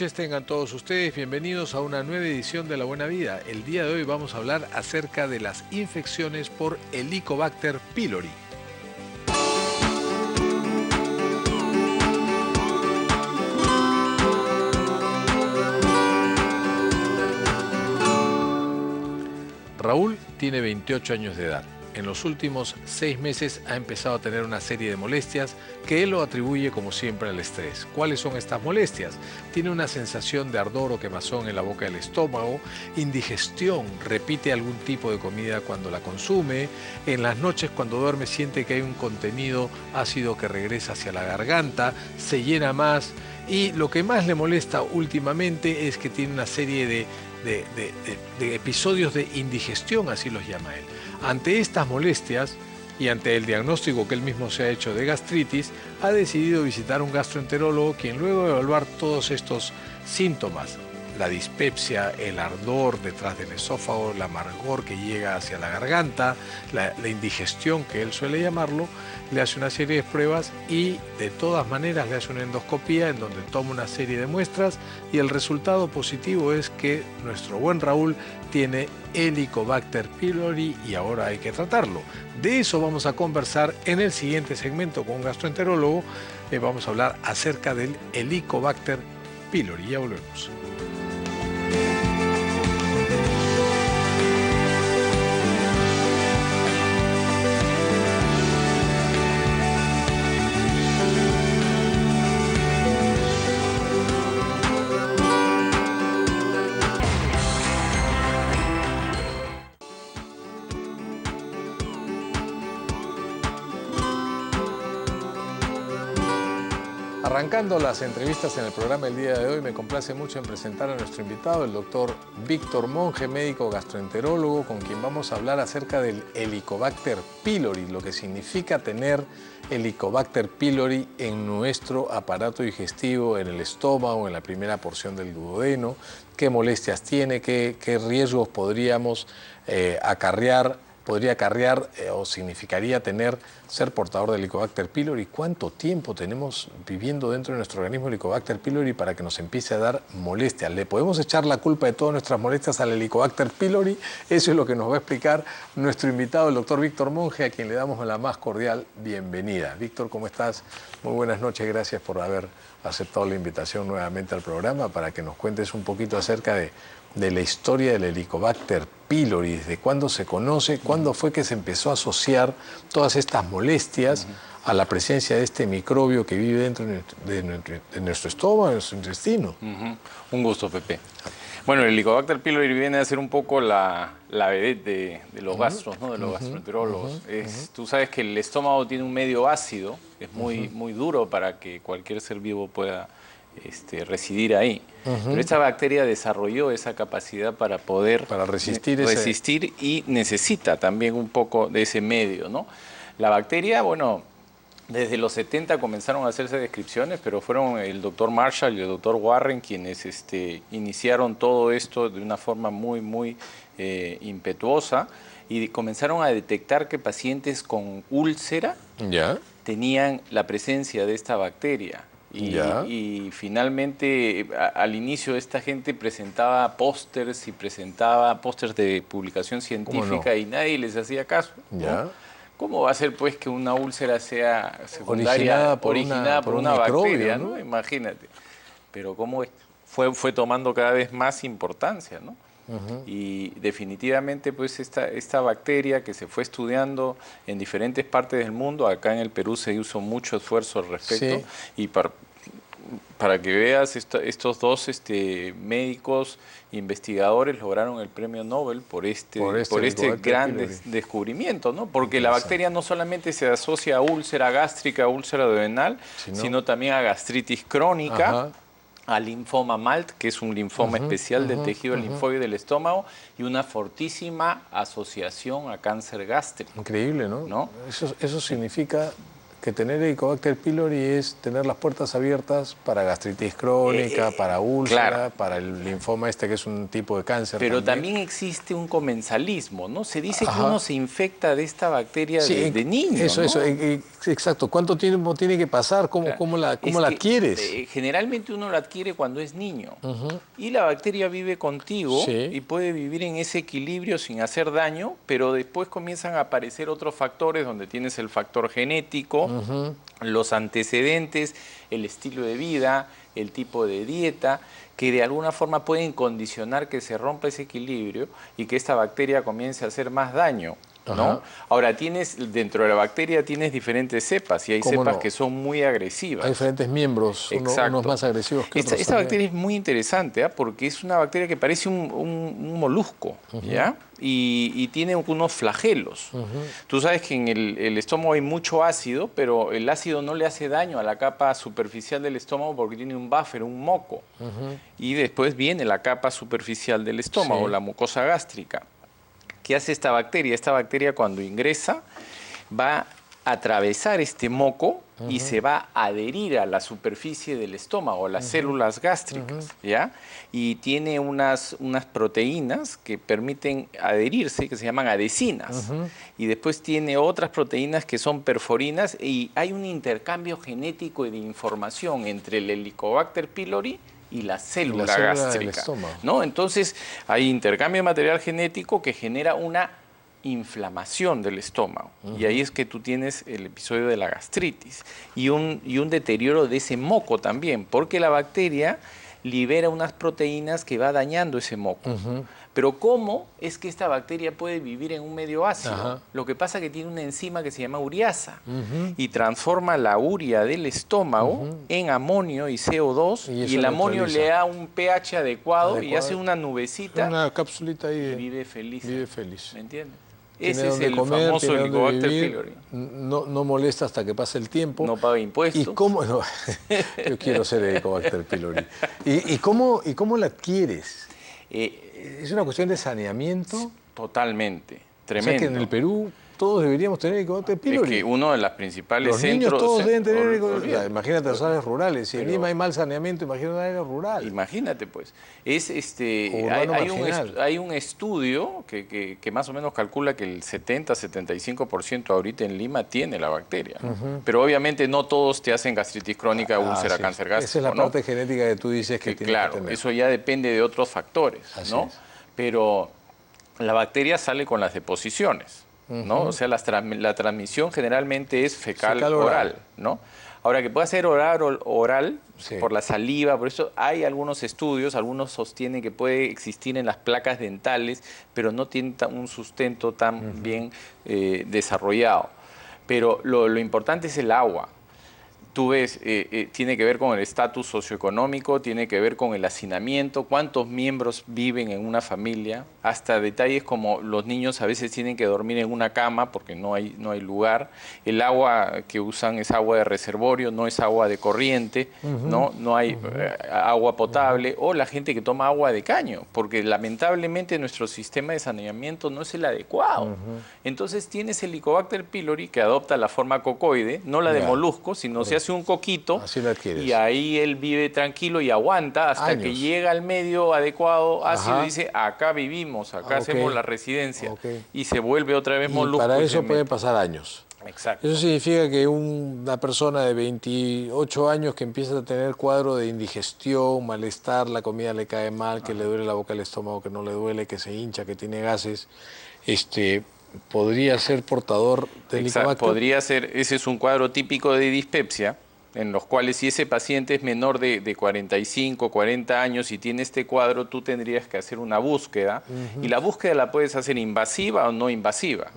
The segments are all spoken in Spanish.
noches tengan todos ustedes, bienvenidos a una nueva edición de La Buena Vida. El día de hoy vamos a hablar acerca de las infecciones por Helicobacter pylori. Raúl tiene 28 años de edad. En los últimos 6 meses ha empezado a tener una serie de molestias que él lo atribuye como siempre al estrés. ¿Cuáles son estas molestias? Tiene una sensación de ardor o quemazón en la boca del estómago, indigestión, repite algún tipo de comida cuando la consume, en las noches cuando duerme siente que hay un contenido ácido que regresa hacia la garganta, se llena más y lo que más le molesta últimamente es que tiene una serie de episodios de indigestión, así los llama él. Ante estas molestias y ante el diagnóstico que él mismo se ha hecho de gastritis, ha decidido visitar un gastroenterólogo quien luego de evaluar todos estos síntomas, la dispepsia, el ardor detrás del esófago, el amargor que llega hacia la garganta, la indigestión que él suele llamarlo, le hace una serie de pruebas y de todas maneras le hace una endoscopía en donde toma una serie de muestras y el resultado positivo es que nuestro buen Raúl tiene Helicobacter pylori y ahora hay que tratarlo. De eso vamos a conversar en el siguiente segmento con un gastroenterólogo. Vamos a hablar acerca del Helicobacter pylori. Ya volvemos. Arrancando las entrevistas en el programa el día de hoy, me complace mucho en presentar a nuestro invitado, el doctor Víctor Monge, médico gastroenterólogo, con quien vamos a hablar acerca del Helicobacter pylori, lo que significa tener Helicobacter pylori en nuestro aparato digestivo, en el estómago, en la primera porción del duodeno, qué molestias tiene, qué riesgos podría acarrear o significaría ser portador de Helicobacter pylori. ¿Cuánto tiempo tenemos viviendo dentro de nuestro organismo Helicobacter pylori para que nos empiece a dar molestias? ¿Le podemos echar la culpa de todas nuestras molestias al Helicobacter pylori? Eso es lo que nos va a explicar nuestro invitado, el doctor Víctor Monge, a quien le damos la más cordial bienvenida. Víctor, ¿cómo estás? Muy buenas noches, gracias por haber aceptado la invitación nuevamente al programa para que nos cuentes un poquito acerca de la historia del Helicobacter pylori, desde cuándo se conoce, cuándo fue que se empezó a asociar todas estas molestias a la presencia de este microbio que vive dentro de nuestro estómago, de nuestro intestino. Un gusto, Pepe. Bueno, el Helicobacter pylori viene a ser un poco la vedette de los gastros, ¿no? De los gastroenterólogos. Tú sabes que el estómago tiene un medio ácido, es muy duro para que cualquier ser vivo pueda residir ahí. Pero esta bacteria desarrolló esa capacidad para poder resistir y necesita también un poco de ese medio, ¿no? La bacteria, bueno, desde los 70 comenzaron a hacerse descripciones, pero fueron el doctor Marshall y el doctor Warren quienes iniciaron todo esto de una forma muy impetuosa y comenzaron a detectar que pacientes con úlcera tenían la presencia de esta bacteria. Y finalmente, al inicio, esta gente presentaba pósters de publicación científica y nadie les hacía caso, ¿no? ¿Cómo va a ser pues que una úlcera sea secundaria, originada por una bacteria, ¿no? Imagínate. Pero cómo fue tomando cada vez más importancia, ¿no? Y definitivamente pues esta bacteria que se fue estudiando en diferentes partes del mundo, acá en el Perú se hizo mucho esfuerzo al respecto, y para que veas, estos dos médicos investigadores lograron el premio Nobel por este gran descubrimiento, ¿no? Porque la bacteria no solamente se asocia a úlcera gástrica, úlcera duodenal, sino también a gastritis crónica, a linfoma MALT, que es un linfoma especial del tejido linfóide del estómago, y una fortísima asociación a cáncer gástrico. Increíble, ¿no? Eso significa que tener Helicobacter pylori es tener las puertas abiertas para gastritis crónica, para úlcera, claro. para el linfoma que es un tipo de cáncer. Pero también existe un comensalismo, ¿no? Se dice que Ajá. uno se infecta de esta bacteria Sí, de niño, eso, ¿no? eso, exacto. ¿Cuánto tiempo tiene que pasar? ¿Cómo la adquieres? Generalmente uno la adquiere cuando es niño. Y la bacteria vive contigo y puede vivir en ese equilibrio sin hacer daño, pero después comienzan a aparecer otros factores donde tienes el factor genético, los antecedentes, el estilo de vida, el tipo de dieta, que de alguna forma pueden condicionar que se rompa ese equilibrio y que esta bacteria comience a hacer más daño, ¿no? Ahora, dentro de la bacteria tienes diferentes cepas y hay cepas que son muy agresivas. Hay diferentes miembros, unos más agresivos que otros. Esta bacteria es muy interesante, porque es una bacteria que parece un molusco, ¿ya? Y tiene unos flagelos. Tú sabes que en el estómago hay mucho ácido, pero el ácido no le hace daño a la capa superficial del estómago porque tiene un buffer, un moco. Y después viene la capa superficial del estómago, la mucosa gástrica. ¿Qué hace esta bacteria? Esta bacteria cuando ingresa va a atravesar este moco y se va a adherir a la superficie del estómago, a las células gástricas, ¿ya? Y tiene unas proteínas que permiten adherirse, que se llaman adhesinas. Y después tiene otras proteínas que son perforinas y hay un intercambio genético y de información entre el Helicobacter pylori y la célula gástrica, ¿no? Entonces hay intercambio de material genético que genera una inflamación del estómago. Y ahí es que tú tienes el episodio de la gastritis y un deterioro de ese moco también, porque la bacteria libera unas proteínas que va dañando ese moco. Pero ¿cómo es que esta bacteria puede vivir en un medio ácido? Lo que pasa es que tiene una enzima que se llama ureasa y transforma la urea del estómago en amonio y CO2 y el amonio le da un pH adecuado y hace una nubecita. Una capsulita ahí. Y vive feliz. Vive feliz. ¿Me entiendes? Ese es el famoso Helicobacter pylori. No molesta hasta que pase el tiempo. No paga impuestos. ¿Y cómo? No, yo quiero ser Helicobacter pylori. ¿Y cómo la adquieres? ¿Es una cuestión de saneamiento? Totalmente, tremendo. O sea que en el Perú todos deberíamos tener Helicobacter pylori. Es que uno de los principales centros... Los niños todos deben tener Helicobacter pylori. Imagínate las áreas rurales. Si en Lima hay mal saneamiento, imagínate una área rural. Imagínate, pues. Hay un estudio que más o menos calcula que el 70-75% ahorita en Lima tiene la bacteria. Pero obviamente no todos te hacen gastritis crónica, úlcera, cáncer gástrico. Esa es la parte genética que tú dices que tiene que tener. Claro, eso ya depende de otros factores, ¿no? Pero la bacteria sale con las deposiciones, ¿no? O sea, la transmisión generalmente es fecal-oral, ¿no? Ahora, que pueda ser oral por la saliva, por eso hay algunos estudios, algunos sostienen que puede existir en las placas dentales, pero no tiene un sustento tan bien desarrollado. Pero lo importante es el agua. Tú ves, tiene que ver con el estatus socioeconómico, tiene que ver con el hacinamiento, cuántos miembros viven en una familia, hasta detalles como los niños a veces tienen que dormir en una cama porque no hay lugar, el agua que usan es agua de reservorio, no es agua de corriente, no hay agua potable, o la gente que toma agua de caño, porque lamentablemente nuestro sistema de saneamiento no es el adecuado. Entonces tienes el Helicobacter pylori que adopta la forma cocoide, no la de molusco, sino se hace un coquito y ahí él vive tranquilo y aguanta hasta que llega al medio adecuado ácido y dice, acá vivimos, acá hacemos la residencia y se vuelve otra vez molusco. Y para eso pueden pasar años. Exacto. Eso significa que una persona de 28 años que empieza a tener cuadro de indigestión, malestar, la comida le cae mal, que le duele la boca, el estómago, que no le duele, que se hincha, que tiene gases, podría ser portador de Helicobacter. Podría ser, ese es un cuadro típico de dispepsia, en los cuales si ese paciente es menor de 45, 40 años y tiene este cuadro, tú tendrías que hacer una búsqueda, y la búsqueda la puedes hacer invasiva o no invasiva.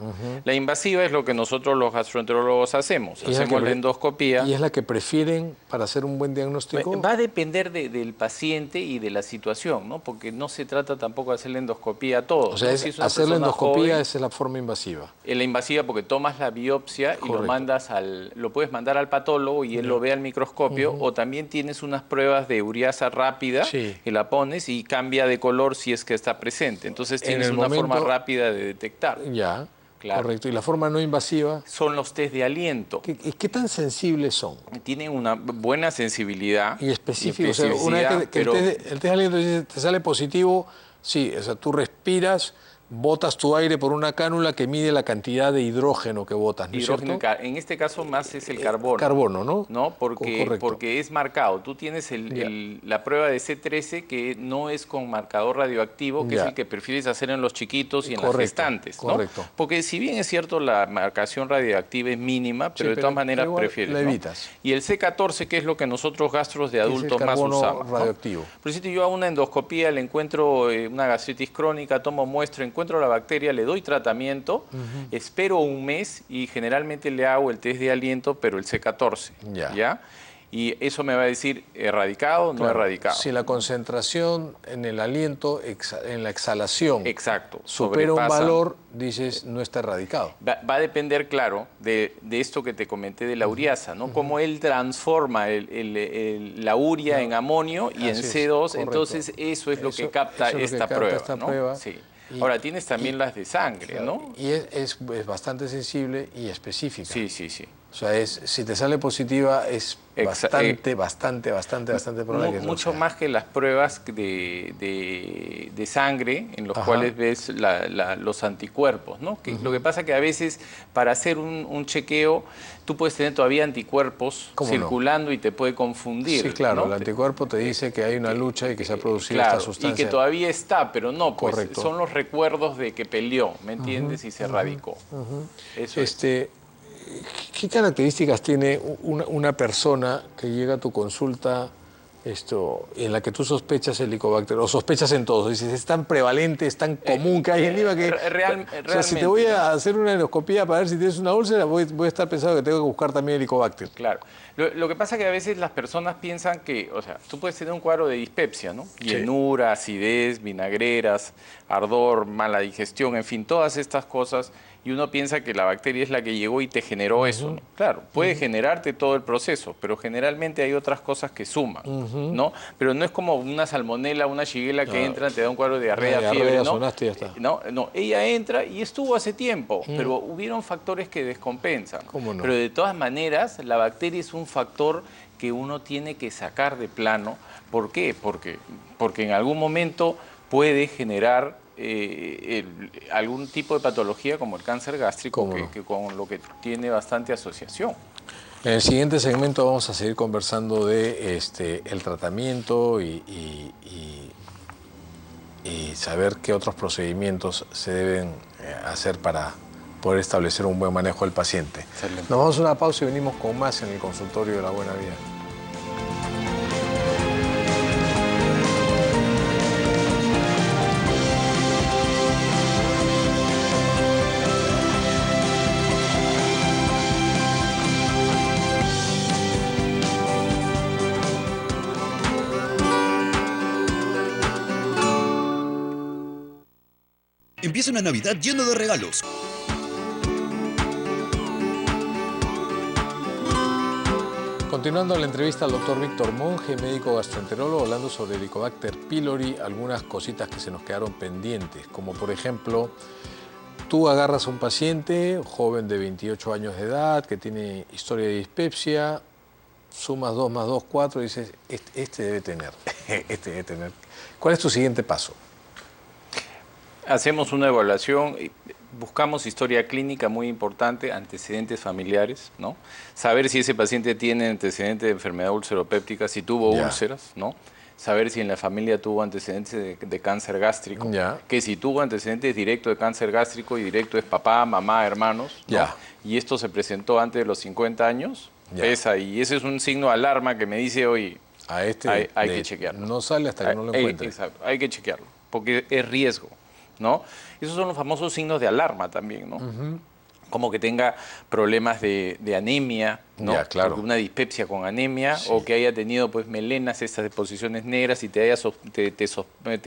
La invasiva es lo que nosotros los gastroenterólogos hacemos, hacemos la endoscopía. ¿Y es la que prefieren para hacer un buen diagnóstico? Va a depender del paciente y de la situación, ¿no? Porque no se trata tampoco de hacer la endoscopía a todos. O sea, si hacer la endoscopía es la forma invasiva. Es la invasiva porque tomas la biopsia y lo mandas lo puedes mandar al patólogo y él lo ve al microscopio, o también tienes unas pruebas de ureasa rápida que la pones y cambia de color si es que está presente. Entonces tienes una forma rápida de detectar. Ya. Claro. Correcto. ¿Y la forma no invasiva? Son los test de aliento. ¿Qué tan sensibles son? Tienen una buena sensibilidad. Y específico. O sea, una vez que pero el test de aliento dice, te sale positivo, sí, o sea, tú respiras, botas tu aire por una cánula que mide la cantidad de hidrógeno que botas, ¿no es hidrógeno, cierto? en este caso más es el carbono. Carbono, ¿no? ¿No? Porque es marcado. Tú tienes la prueba de C13 que no es con marcador radioactivo, que es el que prefieres hacer en los chiquitos y en las gestantes, ¿no? Correcto. Porque si bien es cierto la marcación radioactiva es mínima, pero de todas maneras prefieres, la ¿no? evitas. Y el C14, que es lo que nosotros gastros de adultos más usamos, radioactivo. ¿no? Pero si yo hago una endoscopía, le encuentro una gastritis crónica, tomo muestra, encuentro la bacteria, le doy tratamiento, espero un mes y generalmente le hago el test de aliento, pero el C14, ¿ya? Y eso me va a decir erradicado, no erradicado. Si la concentración en el aliento, en la exhalación, supera un valor, dices no está erradicado. Va a depender, claro, de esto que te comenté de la ureasa, ¿no? Cómo él transforma la urea en amonio y en C2, entonces eso es lo que capta esta prueba, ¿no? Sí. Ahora, tienes también las de sangre, ¿no? Y es bastante sensible y específica. Sí, sí, sí. O sea, si te sale positiva es bastante probable que mucho más que las pruebas de sangre en los cuales ves los anticuerpos, ¿no? Lo que pasa que a veces para hacer un chequeo tú puedes tener todavía anticuerpos circulando y te puede confundir. Sí, claro, ¿no? El anticuerpo te dice que hay una lucha y que se ha producido esta sustancia. Y que todavía está, pero no, pues son los recuerdos de que peleó, ¿me entiendes? Y se radicó. Eso es. ¿Qué características tiene una persona que llega a tu consulta en la que tú sospechas Helicobacter, o sospechas en todos? Dices, es tan prevalente, es tan común que hay en Lima que... o sea, si te voy a hacer una endoscopía para ver si tienes una úlcera, voy a estar pensando que tengo que buscar también Helicobacter. Claro. Lo que pasa es que a veces las personas piensan que, o sea, tú puedes tener un cuadro de dispepsia, ¿no? Llenura, acidez, vinagreras, ardor, mala digestión, en fin, todas estas cosas, y uno piensa que la bacteria es la que llegó y te generó eso, ¿no? Claro, puede generarte todo el proceso, pero generalmente hay otras cosas que suman, ¿no? Pero no es como una salmonela, una shigella que entra, te da un cuadro de diarrea, fiebre, ¿no? Sonaste y ya está. No, ella entra y estuvo hace tiempo, pero hubieron factores que descompensan. ¿Cómo no? Pero de todas maneras, la bacteria es un factor que uno tiene que sacar de plano. ¿Por qué? Porque en algún momento puede generar algún tipo de patología como el cáncer gástrico, que con lo que tiene bastante asociación. En el siguiente segmento vamos a seguir conversando de el tratamiento y saber qué otros procedimientos se deben hacer para poder establecer un buen manejo del paciente. Excelente. Nos vamos a una pausa y venimos con más en el consultorio de la Buena Vida. Empieza una Navidad llena de regalos. Continuando la entrevista al doctor Víctor Monge, médico gastroenterólogo, hablando sobre Helicobacter pylori, algunas cositas que se nos quedaron pendientes, como por ejemplo, tú agarras a un paciente, joven de 28 años de edad, que tiene historia de dispepsia, sumas 2 más 2, 4, y dices, este debe tener. ¿Cuál es tu siguiente paso? Hacemos una evaluación, buscamos historia clínica muy importante, antecedentes familiares, ¿no? Saber si ese paciente tiene antecedentes de enfermedad ulceropéptica, si tuvo úlceras, ¿no? Saber si en la familia tuvo antecedentes de cáncer gástrico, que si tuvo antecedentes directos de cáncer gástrico y directo es papá, mamá, hermanos, ¿no? Y esto se presentó antes de los 50 años, pesa, y ese es un signo de alarma que me dice, oye, hay que chequearlo. No sale hasta que no lo encuentre. Exacto, hay que chequearlo, porque es riesgo, ¿no? Esos son los famosos signos de alarma también, ¿no? Como que tenga problemas de anemia, ¿no? Claro. Una dispepsia con anemia, o que haya tenido pues melenas, estas deposiciones negras, y te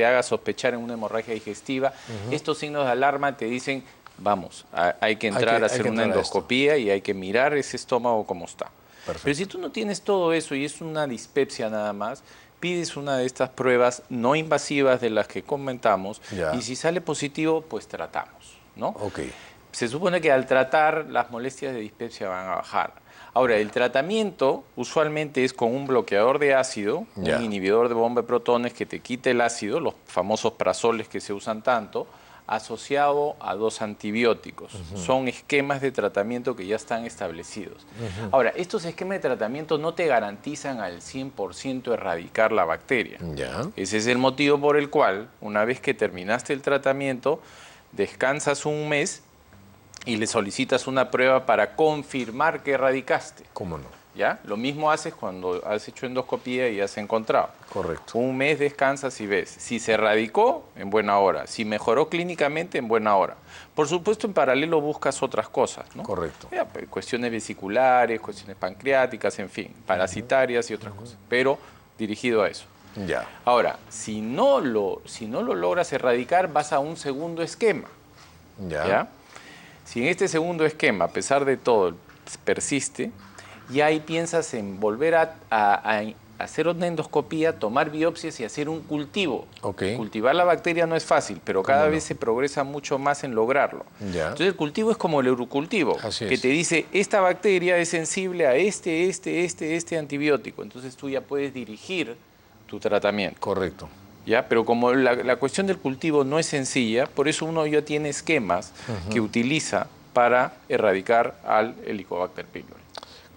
haga sospechar en una hemorragia digestiva. Estos signos de alarma te dicen, vamos, hay que entrar a hacer una endoscopía y hay que mirar ese estómago cómo está. Perfecto. Pero si tú no tienes todo eso y es una dispepsia nada más, pides una de estas pruebas no invasivas de las que comentamos y si sale positivo, pues tratamos, ¿no? se supone que al tratar las molestias de dispepsia van a bajar. Ahora, el tratamiento usualmente es con un bloqueador de ácido, Ya. un inhibidor de bomba de protones que te quite el ácido, los famosos prazoles que se usan tanto, asociado a 2 antibióticos. Son esquemas de tratamiento que ya están establecidos. Ahora, estos esquemas de tratamiento no te garantizan al 100% erradicar la bacteria. Ya. Ese es el motivo por el cual, una vez que terminaste el tratamiento, descansas un mes y le solicitas una prueba para confirmar que erradicaste. ¿Cómo no? ¿Ya? Lo mismo haces cuando has hecho endoscopía y has encontrado. Correcto. Un mes descansas y ves. Si se erradicó, en buena hora. Si mejoró clínicamente, en buena hora. Por supuesto, en paralelo buscas otras cosas, ¿no? Correcto. Ya, pues, cuestiones vesiculares, cuestiones pancreáticas, en fin, parasitarias y otras cosas. Pero dirigido a eso. Ya. Ahora, si no lo logras erradicar, vas a un segundo esquema. Ya. ¿Ya? Si en este segundo esquema, a pesar de todo, persiste, ya ahí piensas en volver a hacer una endoscopía, tomar biopsias y hacer un cultivo. Ok. Cultivar la bacteria no es fácil, pero cada no? vez se progresa mucho más en lograrlo. Ya. Entonces el cultivo es como el urocultivo, Así que es. te dice, esta bacteria es sensible a este antibiótico. Entonces tú ya puedes dirigir tu tratamiento. Correcto. ¿Ya? Pero como la cuestión del cultivo no es sencilla, por eso uno ya tiene esquemas que utiliza para erradicar al Helicobacter pylori.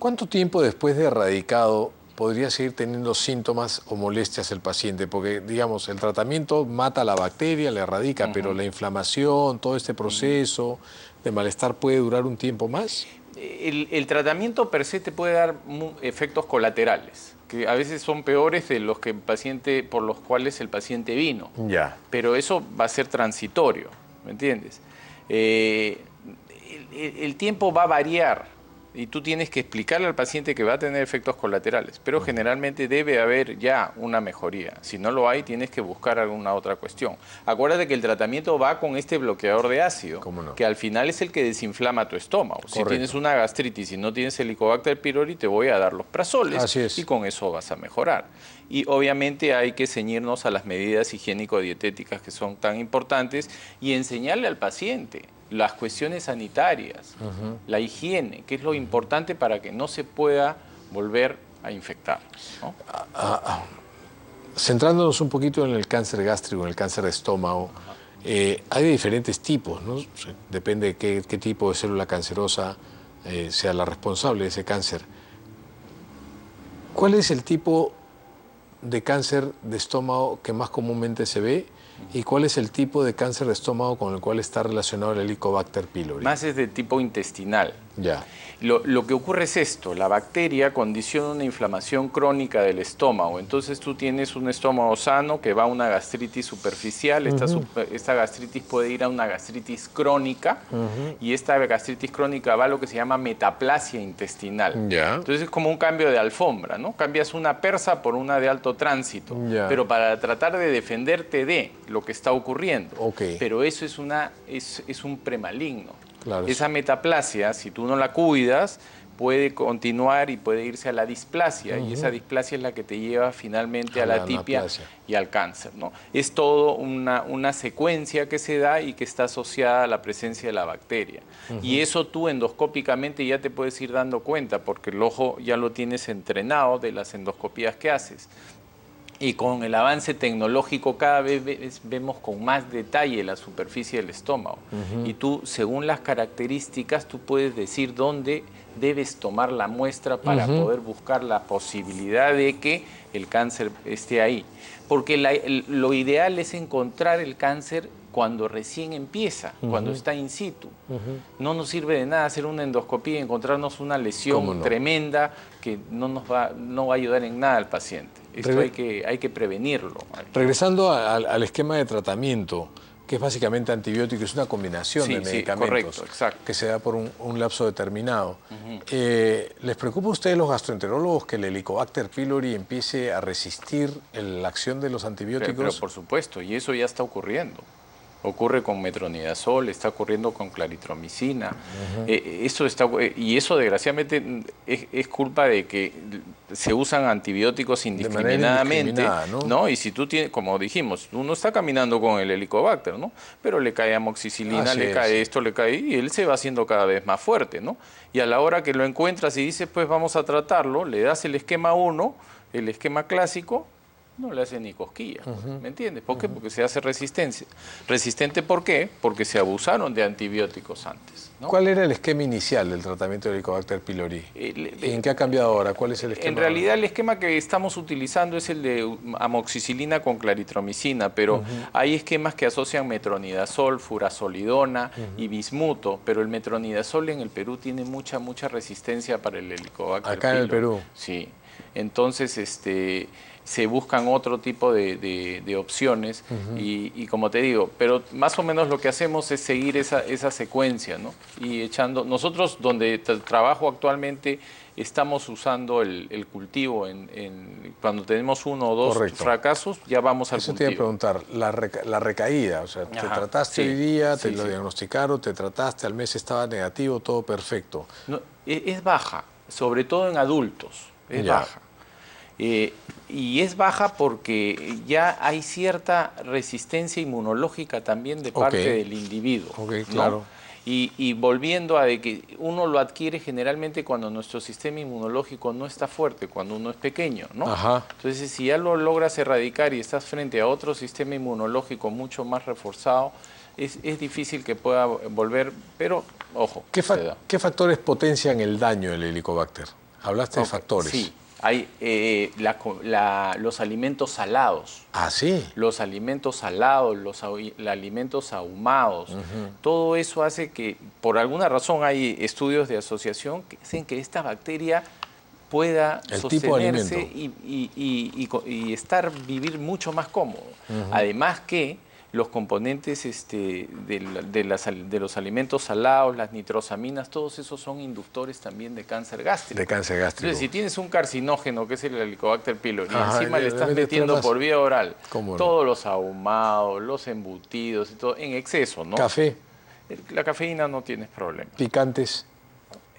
¿Cuánto tiempo después de erradicado podría seguir teniendo síntomas o molestias el paciente? Porque, digamos, el tratamiento mata la bacteria, la erradica, pero la inflamación, todo este proceso de malestar puede durar un tiempo más. El tratamiento per se te puede dar efectos colaterales, que a veces son peores de los que por los cuales el paciente vino. Ya. Pero eso va a ser transitorio, ¿me entiendes? El tiempo va a variar y tú tienes que explicarle al paciente que va a tener efectos colaterales, pero generalmente debe haber ya una mejoría. Si no lo hay, tienes que buscar alguna otra cuestión. Acuérdate que el tratamiento va con este bloqueador de ácido, ¿Cómo no? que al final es el que desinflama tu estómago. Si Correcto. tienes una gastritis y no tienes Helicobacter pylori, te voy a dar los prazoles. Así es. Y con eso vas a mejorar. Y obviamente hay que ceñirnos a las medidas higiénico-dietéticas que son tan importantes y enseñarle al paciente las cuestiones sanitarias, la higiene, que es lo importante para que no se pueda volver a infectar, ¿no? Centrándonos un poquito en el cáncer gástrico, en el cáncer de estómago, hay de diferentes tipos, ¿no? Depende de qué tipo de célula cancerosa sea la responsable de ese cáncer. ¿Cuál es el tipo de cáncer de estómago que más comúnmente se ve? ¿Y cuál es el tipo de cáncer de estómago con el cual está relacionado el Helicobacter pylori? Más es de tipo intestinal. Ya. Lo que ocurre es esto, la bacteria condiciona una inflamación crónica del estómago, entonces tú tienes un estómago sano que va a una gastritis superficial, esta gastritis puede ir a una gastritis crónica y esta gastritis crónica va a lo que se llama metaplasia intestinal. Ya. Entonces es como un cambio de alfombra, ¿no? Cambias una persa por una de alto tránsito, Ya. pero para tratar de defenderte de lo que está ocurriendo. Ok. Pero eso es un premaligno. Claro. Esa metaplasia, si tú no la cuidas, puede continuar y puede irse a la displasia, y esa displasia es la que te lleva finalmente a la tipia anaplasia. y al cáncer, ¿no? Es todo una secuencia que se da y que está asociada a la presencia de la bacteria. Y eso tú endoscópicamente ya te puedes ir dando cuenta, porque el ojo ya lo tienes entrenado de las endoscopías que haces. Y con el avance tecnológico cada vez vemos con más detalle la superficie del estómago. Y tú, según las características, tú puedes decir dónde debes tomar la muestra para poder buscar la posibilidad de que el cáncer esté ahí. Porque lo ideal es encontrar el cáncer cuando recién empieza, cuando está in situ. No nos sirve de nada hacer una endoscopía y encontrarnos una lesión tremenda que no va a ayudar en nada al paciente. Esto hay que prevenirlo. Regresando al esquema de tratamiento, que es básicamente antibiótico, es una combinación de medicamentos correcto, exacto. que se da por un lapso determinado. ¿Les preocupa a ustedes los gastroenterólogos que el Helicobacter pylori empiece a resistir la acción de los antibióticos? Pero por supuesto, y eso ya está ocurriendo. ocurre con metronidazol, está ocurriendo con claritromicina. Y eso desgraciadamente es culpa de que se usan antibióticos indiscriminadamente, ¿no? Y si tú tienes, como dijimos, uno está caminando con el Helicobacter, ¿no? Pero le cae amoxicilina, le cae esto, le cae, y él se va haciendo cada vez más fuerte, ¿no? Y a la hora que lo encuentras y dices, pues vamos a tratarlo, le das el esquema 1, el esquema clásico, no le hace ni cosquilla, ¿me entiendes? ¿Por qué? Porque se hace resistencia. ¿Resistente por qué? Porque se abusaron de antibióticos antes, ¿no? ¿Cuál era el esquema inicial del tratamiento de Helicobacter pylori? ¿Y en qué ha cambiado ahora? ¿Cuál es el esquema? En realidad el esquema que estamos utilizando es el de amoxicilina con claritromicina, pero hay esquemas que asocian metronidazol, furazolidona y bismuto, pero el metronidazol en el Perú tiene mucha resistencia para el Helicobacter Acá pylori. En el Perú. Sí. Entonces, se buscan otro tipo de opciones y como te digo, pero más o menos lo que hacemos es seguir esa secuencia, ¿no? Y nosotros donde trabajo actualmente estamos usando el cultivo, cuando tenemos 1 o 2 fracasos ya vamos al cultivo. Eso te iba a preguntar, la recaída, o sea, te trataste hoy día, te lo diagnosticaron, te trataste, al mes estaba negativo, todo perfecto. No, es baja, sobre todo en adultos, es baja. Y es baja porque ya hay cierta resistencia inmunológica también de parte del individuo. Claro. ¿No? Y volviendo a de que uno lo adquiere generalmente cuando nuestro sistema inmunológico no está fuerte, cuando uno es pequeño, ¿no? Entonces, si ya lo logras erradicar y estás frente a otro sistema inmunológico mucho más reforzado, es difícil que pueda volver, pero ojo. ¿Qué factores potencian el daño del Helicobacter? Hablaste de factores. Sí. Hay los alimentos salados. ¿Ah, sí? Los alimentos salados, los alimentos ahumados. Todo eso hace que, por alguna razón, hay estudios de asociación que dicen que esta bacteria pueda sostenerse y vivir mucho más cómodo. Además que los componentes de los alimentos salados, las nitrosaminas, todos esos son inductores también de cáncer gástrico. De cáncer gástrico. Entonces, si tienes un carcinógeno, que es el Helicobacter pylori, y encima le estás metiendo por vía oral todos los ahumados, los embutidos y todo, en exceso, ¿no? ¿Café? La cafeína no tienes problema. ¿Picantes?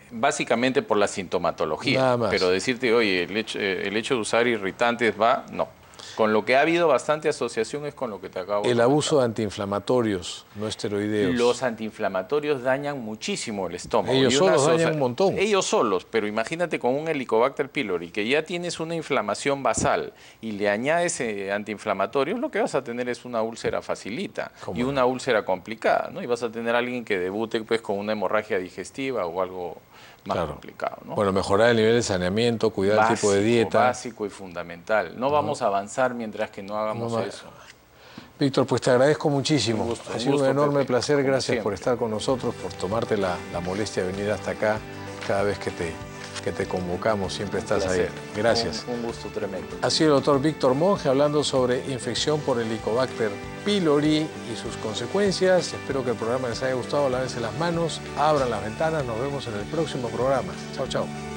Básicamente por la sintomatología. Nada más. Pero decirte, oye, el hecho de usar irritantes no. Con lo que ha habido bastante asociación es con lo que te acabo de comentar. El abuso de antiinflamatorios no esteroideos. Los antiinflamatorios dañan muchísimo el estómago. Ellos solos dañan un montón. Ellos solos, pero imagínate con un Helicobacter pylori, que ya tienes una inflamación basal y le añades antiinflamatorios, lo que vas a tener es una úlcera facilita y una úlcera complicada, ¿no? Y vas a tener a alguien que debute pues, con una hemorragia digestiva o algo más complicado, ¿no? Bueno, mejorar el nivel de saneamiento, cuidar el tipo de dieta. Básico y fundamental. No vamos a avanzar mientras que no hagamos eso. Víctor, pues te agradezco muchísimo. Ha sido un enorme placer. Gracias por estar con nosotros, por tomarte la molestia de venir hasta acá. Cada vez que te convocamos, siempre estás ahí. Gracias. Un gusto tremendo. Ha sido el doctor Víctor Monge hablando sobre infección por Helicobacter pylori y sus consecuencias. Espero que el programa les haya gustado. Lávense las manos, abran las ventanas. Nos vemos en el próximo programa. Chao, chao.